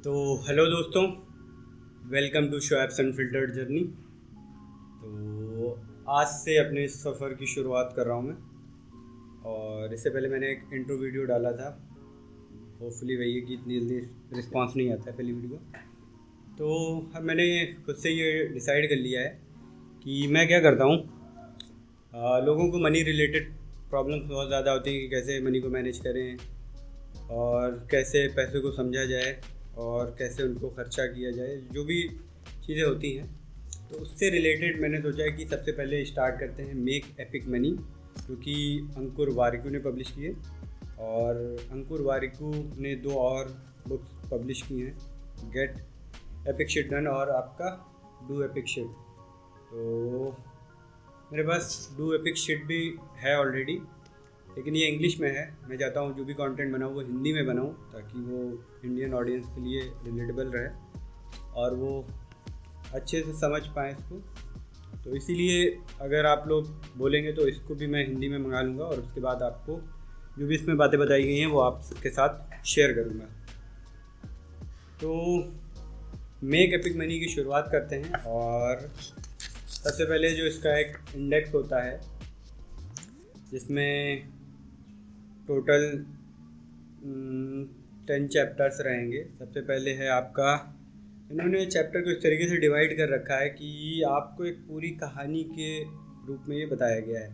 तो हेलो दोस्तों, welcome to शोएब्स unfiltered journey. तो आज से अपने इस सफ़र की शुरुआत कर रहा हूँ मैं। और इससे पहले मैंने एक इंट्रो वीडियो डाला था। होपफुली वही है कि इतनी जल्दी रिस्पांस नहीं आता है पहली वीडियो का। तो अब मैंने खुद से ये डिसाइड कर लिया है कि मैं क्या करता हूँ। लोगों को मनी रिलेटेड प्रॉब्लम्स बहुत ज़्यादा होती हैं कि कैसे मनी को मैनेज करें और कैसे पैसे को समझा जाए और कैसे उनको खर्चा किया जाए, जो भी चीज़ें होती हैं। तो उससे रिलेटेड मैंने सोचा है कि सबसे पहले स्टार्ट करते हैं मेक एपिक मनी, जो कि अंकुर वारिकू ने पब्लिश की है। और अंकुर वारिकू ने 2 और बुक्स पब्लिश की हैं, गेट एपिक शिट डन और आपका डू एपिक शिट। तो मेरे पास डू एपिक शिट भी है ऑलरेडी, लेकिन ये इंग्लिश में है। मैं चाहता हूँ जो भी कंटेंट बनाऊँ वो हिंदी में बनाऊँ, ताकि वो इंडियन ऑडियंस के लिए रिलेटेबल रहे और वो अच्छे से समझ पाएँ इसको। तो इसीलिए अगर आप लोग बोलेंगे तो इसको भी मैं हिंदी में मंगा लूँगा और उसके बाद आपको जो भी इसमें बातें बताई गई हैं वो आपके साथ शेयर करूँगा। तो मेक एपिक मनी की शुरुआत करते हैं। और सबसे पहले जो इसका एक इंडेक्स होता है, जिसमें टोटल 10 चैप्टर्स रहेंगे। सबसे पहले है आपका, इन्होंने चैप्टर को इस तरीके से डिवाइड कर रखा है कि आपको एक पूरी कहानी के रूप में ये बताया गया है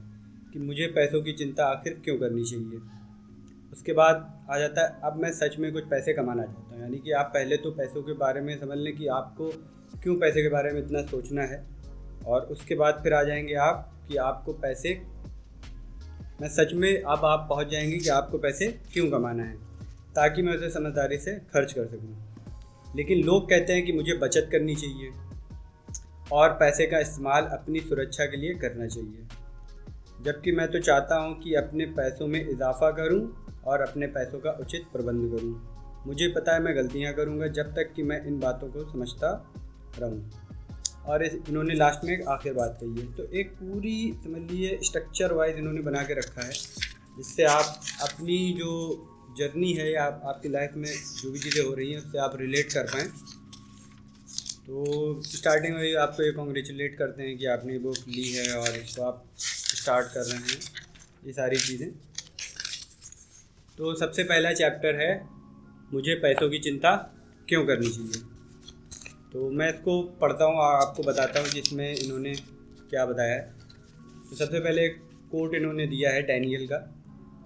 कि मुझे पैसों की चिंता आखिर क्यों करनी चाहिए। उसके बाद आ जाता है अब मैं सच में कुछ पैसे कमाना चाहता हूँ, यानी कि आप पहले तो पैसों के बारे में समझ लें कि आपको क्यों पैसे के बारे में इतना सोचना है। और उसके बाद फिर आ जाएंगे आप कि आपको पैसे, मैं सच में अब आप पहुंच जाएंगे कि आपको पैसे क्यों कमाना है, ताकि मैं उसे समझदारी से खर्च कर सकूं। लेकिन लोग कहते हैं कि मुझे बचत करनी चाहिए और पैसे का इस्तेमाल अपनी सुरक्षा के लिए करना चाहिए, जबकि मैं तो चाहता हूं कि अपने पैसों में इजाफा करूं और अपने पैसों का उचित प्रबंध करूं। मुझे पता है मैं गलतियां करूंगा जब तक कि मैं इन बातों को समझता रहूं। और इन्होंने लास्ट में एक आखिर बात कही है। तो एक पूरी समझ लीजिए स्ट्रक्चर वाइज इन्होंने बना के रखा है, जिससे आप अपनी जो जर्नी है या आपकी लाइफ में जो भी चीज़ें हो रही हैं उससे आप रिलेट कर पाएँ। तो स्टार्टिंग में आपको ये कॉन्ग्रेचुलेट करते हैं कि आपने बुक ली है और इसको आप स्टार्ट कर रहे हैं, ये सारी चीज़ें। तो सबसे पहला चैप्टर है मुझे पैसों की चिंता क्यों करनी चाहिए। तो मैं इसको पढ़ता हूँ और आपको बताता हूँ कि इसमें इन्होंने क्या बताया है। तो सबसे पहले एक कोट इन्होंने दिया है डैनियल का,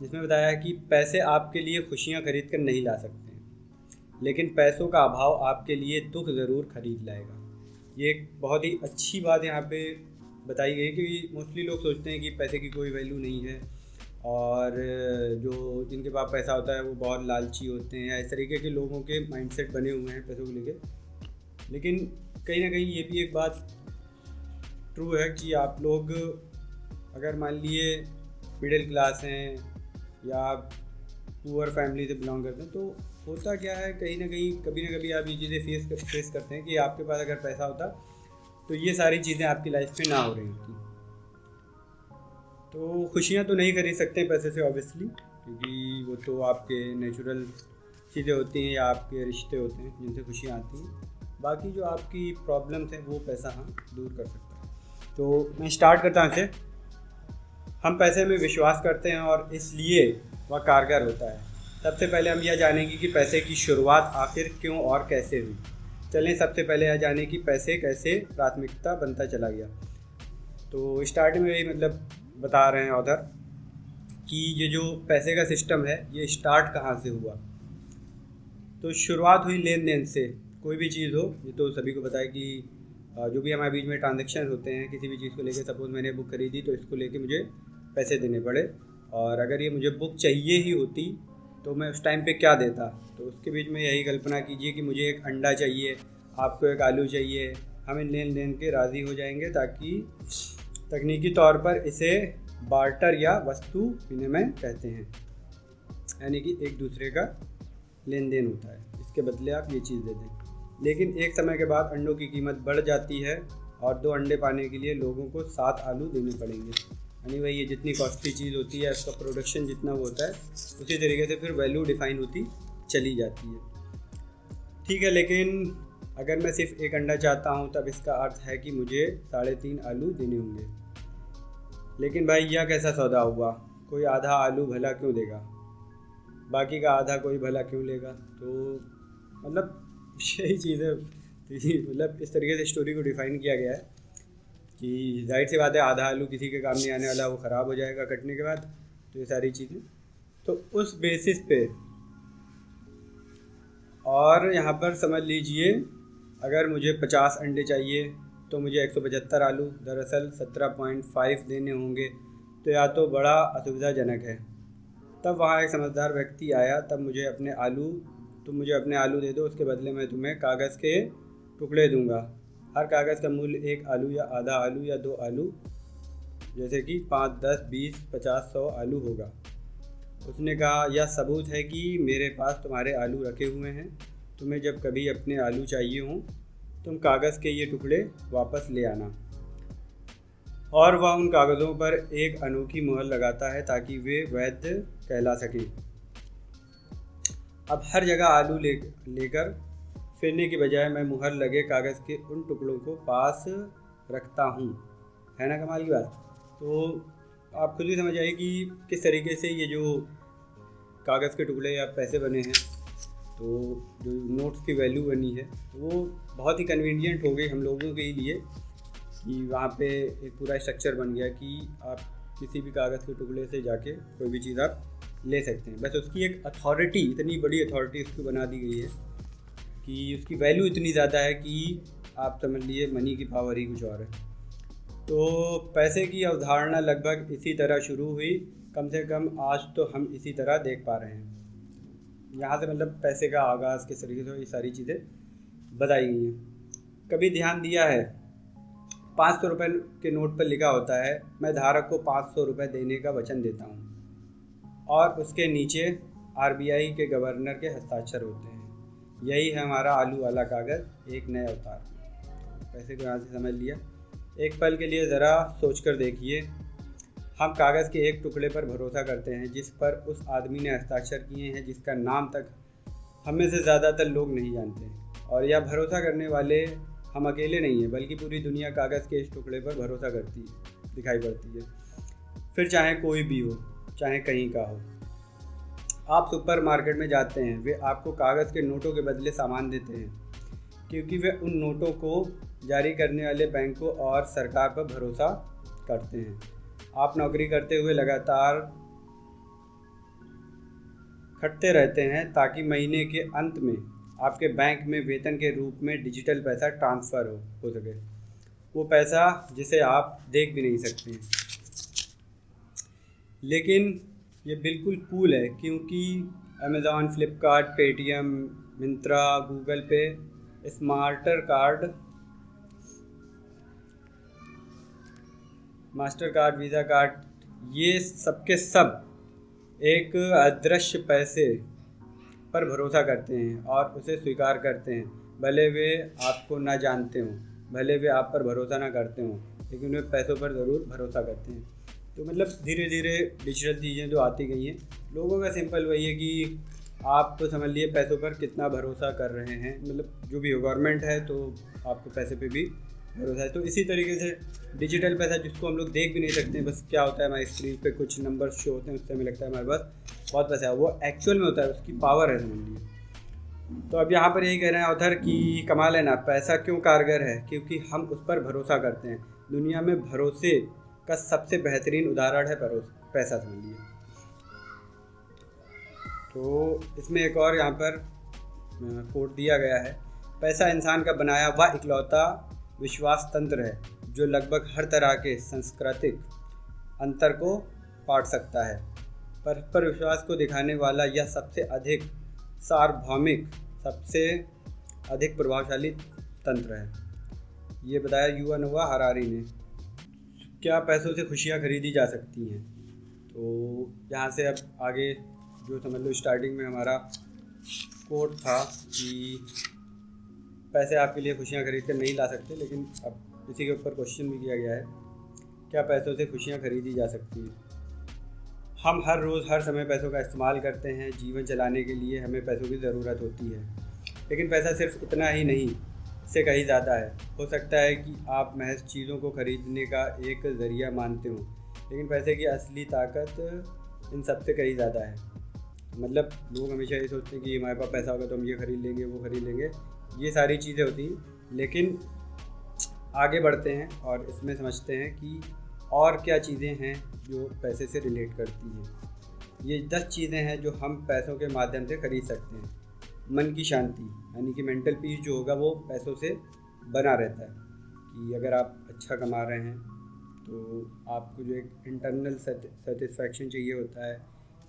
जिसमें बताया है कि पैसे आपके लिए खुशियाँ खरीद कर नहीं ला सकते हैं, लेकिन पैसों का अभाव आपके लिए दुख ज़रूर खरीद लाएगा। ये एक बहुत ही अच्छी बात यहाँ पे बताई गई, क्योंकि मोस्टली लोग सोचते हैं कि पैसे की कोई वैल्यू नहीं है और जो जिनके पास पैसा होता है वो बहुत लालची होते हैं, या इस तरीके के लोगों के माइंडसेट बने हुए हैं पैसों को लेकर। लेकिन कहीं ना कहीं ये भी एक बात ट्रू है कि आप लोग अगर मान लिए मिडिल क्लास हैं या आप पुअर फैमिली से बिलोंग करते हैं, तो होता क्या है कहीं ना कहीं कभी ना कभी आप ये चीज़ें फेस करते हैं कि आपके पास अगर पैसा होता तो ये सारी चीज़ें आपकी लाइफ में ना हो रही होती। तो खुशियाँ तो नहीं खरीद सकते पैसे से ऑब्वियसली, क्योंकि वो तो आपके नेचुरल चीज़ें होती हैं या आपके रिश्ते होते हैं जिनसे खुशियाँ आती हैं। बाकी जो आपकी प्रॉब्लम्स हैं वो पैसा दूर कर सकता है। तो मैं स्टार्ट करता हूँ इसे। हम पैसे में विश्वास करते हैं और इसलिए वह कारगर होता है। सबसे पहले हम यह जानेंगे कि पैसे की शुरुआत आखिर क्यों और कैसे हुई। चलें सबसे पहले यह जाने कि पैसे कैसे प्राथमिकता बनता चला गया। तो स्टार्टिंग में यही मतलब बता रहे हैं ऑथर कि ये जो पैसे का सिस्टम है ये स्टार्ट कहाँ से हुआ। तो शुरुआत हुई लेन देन से। कोई भी चीज़ हो, ये तो सभी को पता है कि जो भी हमारे बीच में ट्रांजैक्शन होते हैं किसी भी चीज़ को लेके, सपोज मैंने बुक खरीदी तो इसको लेके मुझे पैसे देने पड़े, और अगर ये मुझे बुक चाहिए ही होती तो मैं उस टाइम पे क्या देता। तो उसके बीच में यही कल्पना कीजिए कि मुझे एक अंडा चाहिए, आपको एक आलू चाहिए, हम इन लेन देन के राज़ी हो जाएंगे, ताकि तकनीकी तौर पर इसे बार्टर या वस्तु विनिमय कहते हैं, यानी कि एक दूसरे का लेन देन होता है, इसके बदले आप ये चीज़ दे दें। लेकिन एक समय के बाद अंडों की कीमत बढ़ जाती है और 2 अंडे पाने के लिए लोगों को 7 आलू देने पड़ेंगे। यानी भाई ये जितनी कॉस्टली चीज़ होती है उसका प्रोडक्शन जितना वो होता है, उसी तरीके से फिर वैल्यू डिफाइन होती चली जाती है। ठीक है, लेकिन अगर मैं सिर्फ एक अंडा चाहता हूँ तब इसका अर्थ है कि मुझे 3.5 आलू देने होंगे। लेकिन भाई यह कैसा सौदा हुआ? कोई आधा आलू भला क्यों देगा, बाकी का आधा कोई भला क्यों लेगा? तो मतलब यही चीज़ है। मतलब इस तरीके से स्टोरी को डिफ़ाइन किया गया है कि जाहिर सी बात है आधा आलू किसी के काम नहीं आने वाला, वो ख़राब हो जाएगा कटने के बाद। तो ये सारी चीज़ें तो उस बेसिस पे, और यहाँ पर समझ लीजिए अगर मुझे 50 अंडे चाहिए तो मुझे 175 आलू दरअसल 17.5 देने होंगे। तो या तो बड़ा असुविधाजनक है। तब वहाँ एक समझदार व्यक्ति आया, तुम मुझे अपने आलू दे दो, उसके बदले में तुम्हें कागज़ के टुकड़े दूंगा। हर कागज़ का मूल्य 1 आलू या आधा आलू या 2 आलू, जैसे कि 5, 10, 20, 50, 100 आलू होगा। उसने कहा, यह सबूत है कि मेरे पास तुम्हारे आलू रखे हुए हैं। तुम्हें जब कभी अपने आलू चाहिए हों तुम कागज़ के ये टुकड़े वापस ले आना। और वह उन कागज़ों पर एक अनोखी मुहर लगाता है ताकि वे वैध कहला सकें। अब हर जगह आलू लेकर फिरने की बजाय मैं मुहर लगे कागज़ के उन टुकड़ों को पास रखता हूँ। है ना कमाल की बात? तो आप खुद ही समझ आइए कि किस तरीके से ये जो कागज़ के टुकड़े या पैसे बने हैं, तो जो नोट्स की वैल्यू बनी है, तो वो बहुत ही कन्वीनियंट हो गई हम लोगों के लिए कि वहाँ पे एक पूरा स्ट्रक्चर बन गया कि आप किसी भी कागज़ के टुकड़े से जाके कोई भी चीज़ आप ले सकते हैं। बस उसकी एक अथॉरिटी, इतनी बड़ी अथॉरिटी उसकी बना दी गई है कि उसकी वैल्यू इतनी ज़्यादा है कि आप समझ लिए मनी की पावर ही कुछ और है। तो पैसे की अवधारणा लगभग इसी तरह शुरू हुई। कम से कम आज तो हम इसी तरह देख पा रहे हैं। यहाँ से मतलब पैसे का आगाज़ किस तरीके से, ये सारी चीज़ें बताई गई हैं। कभी ध्यान दिया है 500 रुपये के नोट पर लिखा होता है, मैं धारक को 500 रुपये देने का वचन देता हूँ, और उसके नीचे RBI के गवर्नर के हस्ताक्षर होते हैं। यही है हमारा आलू वाला कागज़, एक नए अवतार। पैसे को यहाँ से समझ लिया। एक पल के लिए ज़रा सोच कर देखिए, हम कागज़ के एक टुकड़े पर भरोसा करते हैं जिस पर उस आदमी ने हस्ताक्षर किए हैं जिसका नाम तक हम में से ज़्यादातर लोग नहीं जानते। और यह भरोसा करने वाले हम अकेले नहीं हैं, बल्कि पूरी दुनिया कागज़ के इस टुकड़े पर भरोसा करती है, दिखाई पड़ती है। फिर चाहे कोई भी हो, चाहे कहीं का हो। आप सुपर मार्केट में जाते हैं, वे आपको कागज़ के नोटों के बदले सामान देते हैं क्योंकि वे उन नोटों को जारी करने वाले बैंकों और सरकार पर भरोसा करते हैं। आप नौकरी करते हुए लगातार खटते रहते हैं ताकि महीने के अंत में आपके बैंक में वेतन के रूप में डिजिटल पैसा ट्रांसफ़र हो सके। वो पैसा जिसे आप देख भी नहीं सकते। लेकिन ये बिल्कुल कूल है क्योंकि Amazon, Flipkart, Paytm, Myntra, Google पे, मास्टर कार्ड, वीज़ा कार्ड, ये सबके सब एक अदृश्य पैसे पर भरोसा करते हैं और उसे स्वीकार करते हैं। भले वे आपको ना जानते हों, भले वे आप पर भरोसा ना करते हों, लेकिन वे पैसों पर ज़रूर भरोसा करते हैं। तो मतलब धीरे धीरे डिजिटल चीज़ें जो आती गई हैं, लोगों का सिंपल वही है कि आप तो समझ लिए पैसों पर कितना भरोसा कर रहे हैं। मतलब जो भी हो, गवर्नमेंट है तो आपको पैसे पे भी भरोसा है। तो इसी तरीके से डिजिटल पैसा, जिसको हम लोग देख भी नहीं सकते, बस क्या होता है हमारी स्क्रीन पे कुछ नंबर शो होते हैं, उससे हमें लगता है हमारे पास बहुत पैसा है, वो एक्चुअल में होता है, उसकी पावर है, समझ लीजिए। तो अब यहाँ पर यही कह रहे हैं ऑथर कि कमाल है ना, पैसा क्यों कारगर है? क्योंकि हम उस पर भरोसा करते हैं। दुनिया में भरोसे का सबसे बेहतरीन उदाहरण है पैसा, समझ लीजिए। तो इसमें एक और यहाँ पर कोट दिया गया है, पैसा इंसान का बनाया हुआ इकलौता विश्वास तंत्र है जो लगभग हर तरह के सांस्कृतिक अंतर को पाट सकता है। परस्पर विश्वास को दिखाने वाला यह सबसे अधिक सार्वभौमिक, सबसे अधिक प्रभावशाली तंत्र है। ये बताया युवा नोआ हरारी ने। क्या पैसों से खुशियाँ खरीदी जा सकती हैं? तो यहाँ से अब आगे जो समझ लो, स्टार्टिंग में हमारा कोट था कि पैसे आपके लिए खुशियाँ खरीद कर नहीं ला सकते, लेकिन अब इसी के ऊपर क्वेश्चन भी किया गया है, क्या पैसों से खुशियाँ खरीदी जा सकती हैं? हम हर रोज़ हर समय पैसों का इस्तेमाल करते हैं। जीवन चलाने के लिए हमें पैसों की ज़रूरत होती है। लेकिन पैसा सिर्फ इतना ही नहीं, इससे कहीं ज़्यादा है। हो सकता है कि आप महज चीज़ों को खरीदने का एक ज़रिया मानते हो, लेकिन पैसे की असली ताकत इन सब से कहीं ज़्यादा है। मतलब लोग हमेशा ये सोचते हैं कि हमारे पास पैसा होगा तो हम ये खरीद लेंगे, वो खरीद लेंगे, ये सारी चीज़ें होती हैं। लेकिन आगे बढ़ते हैं और इसमें समझते हैं कि और क्या चीज़ें हैं जो पैसे से रिलेट करती हैं। ये 10 चीज़ें हैं जो हम पैसों के माध्यम से खरीद सकते हैं। मन की शांति, यानी कि मेंटल पीस जो होगा वो पैसों से बना रहता है। कि अगर आप अच्छा कमा रहे हैं तो आपको जो एक इंटरनल सेटिस्फैक्शन चाहिए होता है,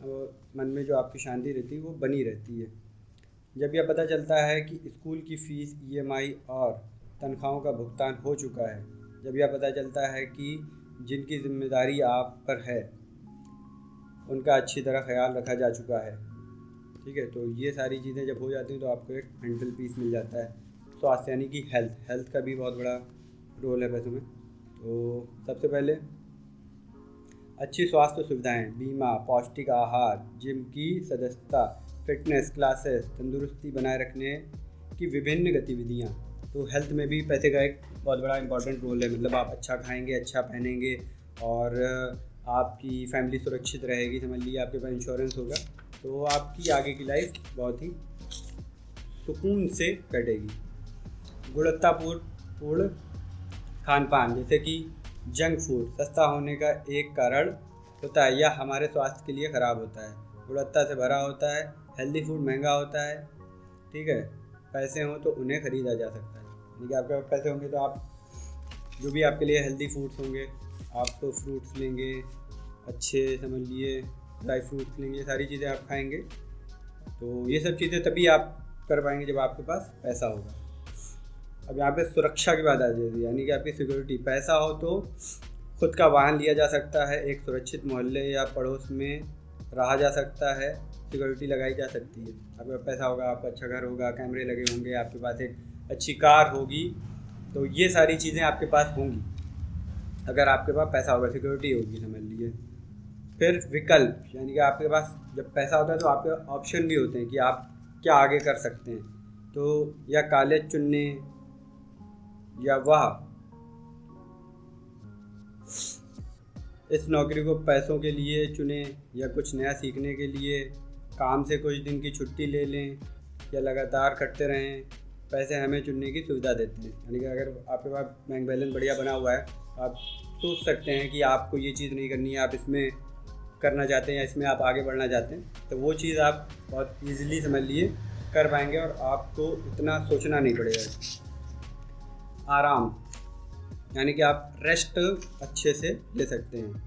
और मन में जो आपकी शांति रहती है वो बनी रहती है। जब यह पता चलता है कि स्कूल की फ़ीस, EMI और तनख्वाहों का भुगतान हो चुका है, जब यह पता चलता है कि जिनकी जिम्मेदारी आप पर है उनका अच्छी तरह ख्याल रखा जा चुका है, ठीक है, तो ये सारी चीज़ें जब हो जाती हैं तो आपको एक मेंटल पीस मिल जाता है। स्वास्थ्य यानी कि हेल्थ का भी बहुत बड़ा रोल है पैसों में। तो सबसे पहले अच्छी स्वास्थ्य सुविधाएं, बीमा, पौष्टिक आहार, जिम की सदस्यता, फिटनेस क्लासेस, तंदुरुस्ती बनाए रखने की विभिन्न गतिविधियां। तो हेल्थ में भी पैसे का एक बहुत बड़ा इंपॉर्टेंट रोल है। मतलब आप अच्छा खाएंगे, अच्छा पहनेंगे और आपकी फैमिली सुरक्षित रहेगी, समझ लीजिए आपके पास इंश्योरेंस होगा, तो आपकी आगे की लाइफ बहुत ही सुकून से कटेगी। गुणवत्तापूर्ण खान पान, जैसे कि जंक फूड सस्ता होने का एक कारण होता है या हमारे स्वास्थ्य के लिए ख़राब होता है। गुणवत्ता से भरा होता है, हेल्दी फूड महंगा होता है, ठीक है। पैसे हों तो उन्हें ख़रीदा जा सकता है, यानी कि आपके पास पैसे होंगे तो आप जो भी आपके लिए हेल्दी फूड्स होंगे, आप तो फ्रूट्स लेंगे, अच्छे समझ लिए ड्राई फ्रूट्स लेंगे, सारी चीज़ें आप खाएंगे, तो ये सब चीज़ें तभी आप कर पाएंगे जब आपके पास पैसा होगा। अब यहाँ पे सुरक्षा की बात आ जाएगी, यानी कि आपकी सिक्योरिटी। पैसा हो तो खुद का वाहन लिया जा सकता है, एक सुरक्षित मोहल्ले या पड़ोस में रहा जा सकता है, सिक्योरिटी लगाई जा सकती है। आपके पास पैसा होगा, आपका अच्छा घर होगा, कैमरे लगे होंगे, आपके पास एक अच्छी कार होगी, तो ये सारी चीज़ें आपके पास होंगी अगर आपके पास पैसा होगा, सिक्योरिटी होगी, समझ लीजिए। फिर विकल्प, यानी कि आपके पास जब पैसा होता है तो आपके ऑप्शन भी होते हैं कि आप क्या आगे कर सकते हैं। तो या कॉलेज चुनने, या वह इस नौकरी को पैसों के लिए चुनें, या कुछ नया सीखने के लिए काम से कुछ दिन की छुट्टी ले लें, या लगातार करते रहें। पैसे हमें चुनने की सुविधा देते हैं, यानी कि अगर आपके पास बैंक बैलेंस बढ़िया बना हुआ है, आप सोच सकते हैं कि आपको ये चीज़ नहीं करनी है, आप इसमें करना चाहते हैं या इसमें आप आगे बढ़ना चाहते हैं, तो वो चीज़ आप बहुत ईजिली समझ लिए कर पाएंगे और आपको इतना सोचना नहीं पड़ेगा। आराम, यानी कि आप रेस्ट अच्छे से ले सकते हैं।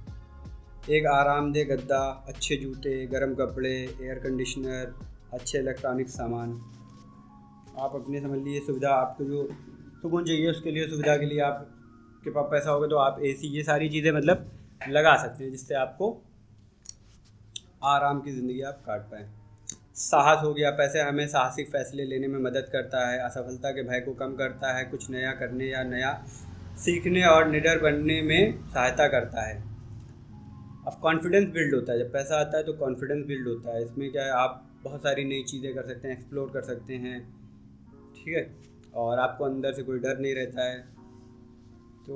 एक आरामदेह गद्दा, अच्छे जूते, गर्म कपड़े, एयर कंडीशनर, अच्छे इलेक्ट्रॉनिक सामान, आप अपने समझ लीजिए सुविधा, आपको जो सुकून चाहिए उसके लिए, सुविधा के लिए आपके पास पैसा होगा तो आप AC, ये सारी चीज़ें मतलब लगा सकते हैं जिससे आपको आराम की ज़िंदगी आप काट पाएँ। साहस हो गया, पैसे हमें साहसिक फैसले लेने में मदद करता है, असफलता के भय को कम करता है, कुछ नया करने या नया सीखने और निडर बनने में सहायता करता है। अब कॉन्फिडेंस बिल्ड होता है, जब पैसा आता है तो कॉन्फिडेंस बिल्ड होता है। इसमें क्या है, आप बहुत सारी नई चीज़ें कर सकते हैं, एक्सप्लोर कर सकते हैं, ठीक है, और आपको अंदर से कोई डर नहीं रहता है। तो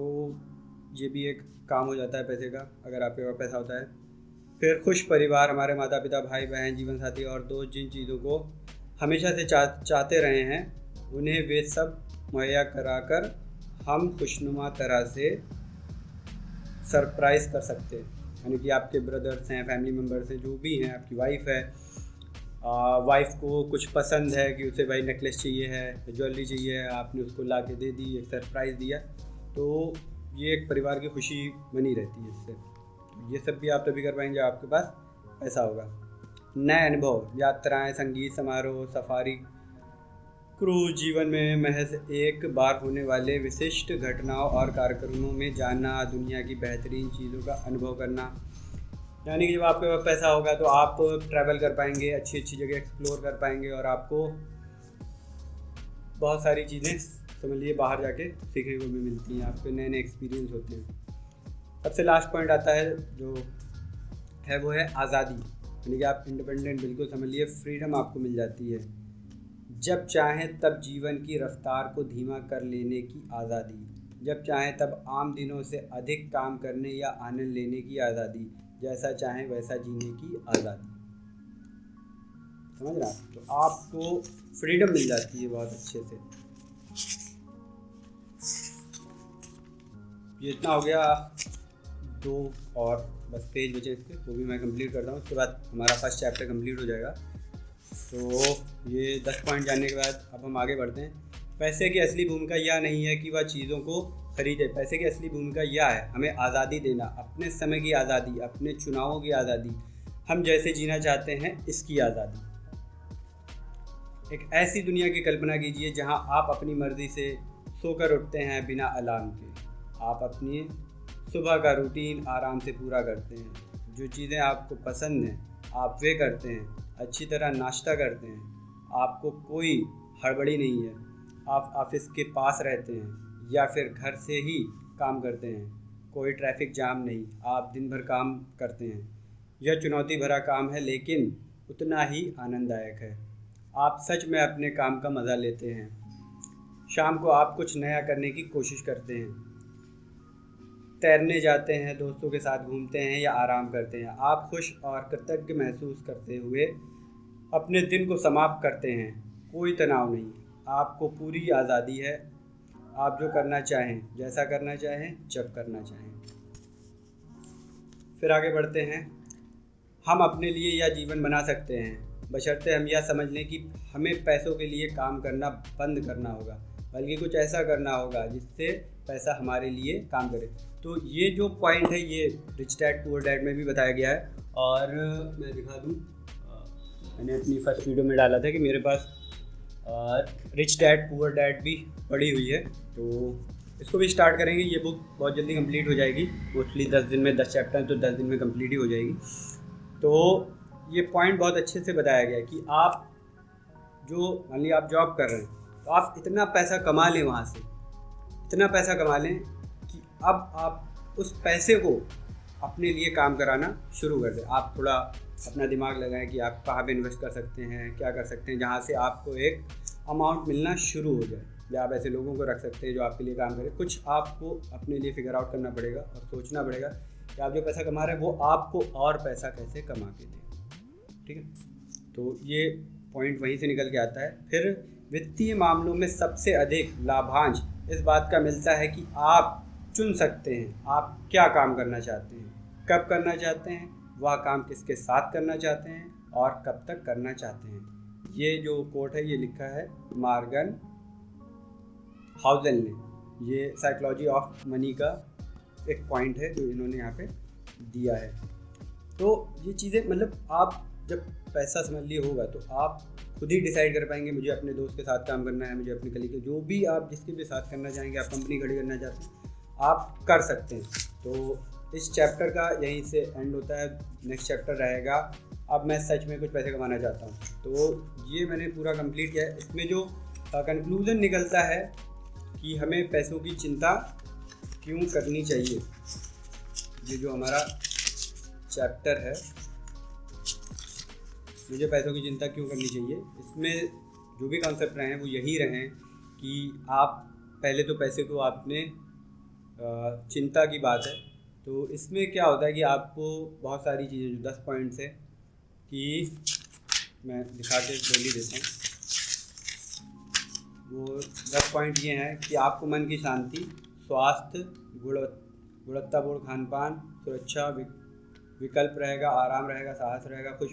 ये भी एक काम हो जाता है पैसे का, अगर आपके पास पैसा होता है। फिर खुश परिवार, हमारे माता पिता, भाई बहन, जीवन साथी और दोस्त जिन चीज़ों को हमेशा से चाहते रहे हैं, उन्हें वे सब मुहैया कराकर हम खुशनुमा तरह से सरप्राइज़ कर सकते हैं। यानी कि आपके ब्रदर्स हैं, फैमिली मेम्बर्स हैं, जो भी हैं, आपकी वाइफ है, वाइफ को कुछ पसंद है कि उसे भाई नेकलेस चाहिए है, ज्वेलरी चाहिए है, आपने उसको ला के दे दी, एक सरप्राइज़ दिया, तो ये एक परिवार की खुशी बनी रहती है इससे। ये सब भी आप तभी कर पाएंगे जब आपके पास पैसा होगा। नए अनुभव, यात्राएं, संगीत समारोह, सफारी, क्रूज, जीवन में महज एक बार होने वाले विशिष्ट घटनाओं और कार्यक्रमों में जाना, दुनिया की बेहतरीन चीज़ों का अनुभव करना। यानी कि जब आपके पास पैसा होगा तो आप ट्रैवल कर पाएंगे, अच्छी अच्छी जगह एक्सप्लोर कर पाएंगे और आपको बहुत सारी चीज़ें समझ लिए बाहर जाके सीखने को भी मिलती हैं, आपके नए नए एक्सपीरियंस होते हैं। सबसे लास्ट पॉइंट आता है जो है वो है आज़ादी, यानी कि आप इंडिपेंडेंट, बिल्कुल समझ लिए फ्रीडम आपको मिल जाती है। जब चाहें तब जीवन की रफ्तार को धीमा कर लेने की आज़ादी, जब चाहें तब आम दिनों से अधिक काम करने या आनंद लेने की आज़ादी, जैसा चाहें वैसा जीने की आज़ादी। समझ रहा? तो आपको फ्रीडम मिल जाती है बहुत अच्छे से। ये इतना हो गया, 2 और बस पेज बचे इसके, वो भी मैं कंप्लीट करता हूँ। उसके बाद हमारा फर्स्ट चैप्टर कंप्लीट हो जाएगा। तो ये 10 पॉइंट जानने के बाद अब हम आगे बढ़ते हैं। पैसे की असली भूमिका यह नहीं है कि वह चीज़ों को खरीदे। पैसे की असली भूमिका यह है हमें आज़ादी देना, अपने समय की आज़ादी, अपने चुनावों की आज़ादी, हम जैसे जीना चाहते हैं इसकी आज़ादी। एक ऐसी दुनिया की कल्पना कीजिए जहां आप अपनी मर्ज़ी से सोकर उठते हैं बिना अलार्म के। आप अपनी सुबह का रूटीन आराम से पूरा करते हैं। जो चीज़ें आपको पसंद हैं आप वे करते हैं। अच्छी तरह नाश्ता करते हैं। आपको कोई हड़बड़ी नहीं है। आप ऑफिस के पास रहते हैं या फिर घर से ही काम करते हैं। कोई ट्रैफिक जाम नहीं। आप दिन भर काम करते हैं। यह चुनौती भरा काम है लेकिन उतना ही आनंददायक है। आप सच में अपने काम का मज़ा लेते हैं। शाम को आप कुछ नया करने की कोशिश करते हैं, तैरने जाते हैं, दोस्तों के साथ घूमते हैं या आराम करते हैं। आप खुश और कृतज्ञ महसूस करते हुए अपने दिन को समाप्त करते हैं। कोई तनाव नहीं। आपको पूरी आज़ादी है। आप जो करना चाहें, जैसा करना चाहें, जब करना चाहें। फिर आगे बढ़ते हैं। हम अपने लिए यह जीवन बना सकते हैं बशर्ते हम यह समझ लें कि हमें पैसों के लिए काम करना बंद करना होगा, बल्कि कुछ ऐसा करना होगा जिससे पैसा हमारे लिए काम करे। तो ये जो पॉइंट है ये रिच डैड पुअर डैड में भी बताया गया है। और मैं दिखा दूँ, मैंने अपनी फर्स्ट वीडियो में डाला था कि मेरे पास रिच डैड पुअर डैड भी पड़ी हुई है, तो इसको भी स्टार्ट करेंगे। ये बुक बहुत जल्दी कंप्लीट हो जाएगी। मोस्टली 10 दिन में 10 चैप्टर हैं तो 10 दिन में कंप्लीट ही हो जाएगी। तो ये पॉइंट बहुत अच्छे से बताया गया कि आप जो मान लीजिए आप जॉब कर रहे हैं तो आप इतना पैसा कमा लें, वहाँ से इतना पैसा कमा लें कि अब आप उस पैसे को अपने लिए काम कराना शुरू कर दें। आप थोड़ा अपना दिमाग लगाएं कि आप कहाँ पे इन्वेस्ट कर सकते हैं, क्या कर सकते हैं, जहाँ से आपको एक अमाउंट मिलना शुरू हो जाए। या आप ऐसे लोगों को रख सकते हैं जो आपके लिए काम करें। कुछ आपको अपने लिए फिगर आउट करना पड़ेगा और सोचना पड़ेगा कि आप जो पैसा कमा रहे हैं वो आपको और पैसा कैसे कमा के दें। ठीक है, तो ये पॉइंट वहीं से निकल के आता है। फिर वित्तीय मामलों में सबसे अधिक लाभांश इस बात का मिलता है कि आप चुन सकते हैं आप क्या काम करना चाहते हैं, कब करना चाहते हैं, वह काम किसके साथ करना चाहते हैं और कब तक करना चाहते हैं। ये जो कोट है ये लिखा है मॉर्गन हाउसेल ने। ये साइकोलॉजी ऑफ मनी का एक पॉइंट है जो इन्होंने यहाँ पे दिया है। तो ये चीज़ें मतलब आप जब पैसा समझ लिए होगा तो आप खुद ही डिसाइड कर पाएंगे मुझे अपने दोस्त के साथ काम करना है, मुझे अपने कलीग के, जो भी आप जिसके भी साथ करना चाहेंगे, आप कंपनी खड़ी करना चाहते हैं आप कर सकते हैं। तो इस चैप्टर का यहीं से एंड होता है। नेक्स्ट चैप्टर रहेगा अब मैं सच में कुछ पैसे कमाना चाहता हूँ। तो ये मैंने पूरा कंप्लीट किया है। इसमें जो कंक्लूजन निकलता है कि हमें पैसों की चिंता क्यों करनी चाहिए, ये जो हमारा चैप्टर है मुझे पैसों की चिंता क्यों करनी चाहिए, इसमें जो भी कॉन्सेप्ट रहे हैं वो यही रहे हैं कि आप पहले तो पैसे को आपने चिंता की बात है। तो इसमें क्या होता है कि आपको बहुत सारी चीज़ें जो 10 पॉइंट्स है कि मैं दिखा के बोल ही देता हूँ। वो 10 पॉइंट ये हैं कि आपको मन की शांति, स्वास्थ्य, गुणवत्तापूर्ण खान पान, सुरक्षा, विकल्प रहेगा, आराम रहेगा, साहस रहेगा, खुश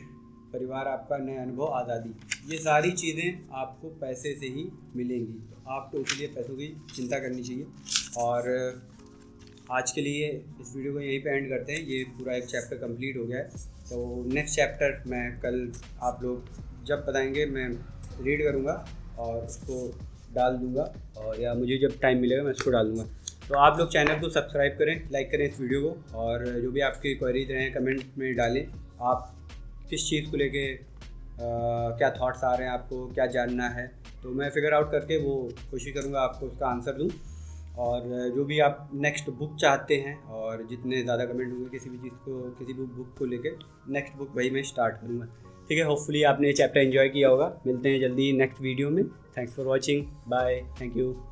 परिवार आपका, नए अनुभव, आज़ादी, ये सारी चीज़ें आपको पैसे से ही मिलेंगी। तो आपको इसलिए पैसों की चिंता करनी चाहिए। और आज के लिए इस वीडियो को यहीं पे एंड करते हैं। ये पूरा एक चैप्टर कंप्लीट हो गया है। तो नेक्स्ट चैप्टर मैं कल आप लोग जब बताएंगे मैं रीड करूँगा और उसको डाल दूँगा, और या मुझे जब टाइम मिलेगा मैं उसको डाल दूँगा। तो आप लोग चैनल को सब्सक्राइब करें, लाइक करें इस वीडियो को, और जो भी आपकी क्वेरीज रहें कमेंट में डालें। आप किस चीज़ को लेके क्या थॉट्स आ रहे हैं, आपको क्या जानना है, तो मैं फिगर आउट करके वो कोशिश करूँगा आपको उसका आंसर दूँ। और जो भी आप नेक्स्ट बुक चाहते हैं, और जितने ज़्यादा कमेंट होंगे किसी भी चीज़ को, किसी भी बुक को लेके, नेक्स्ट बुक वही मैं स्टार्ट करूँगा। ठीक है, होपफुली आपने ये चैप्टर एंजॉय किया होगा। मिलते हैं जल्दी नेक्स्ट वीडियो में। Thanks for watching, bye, thank you.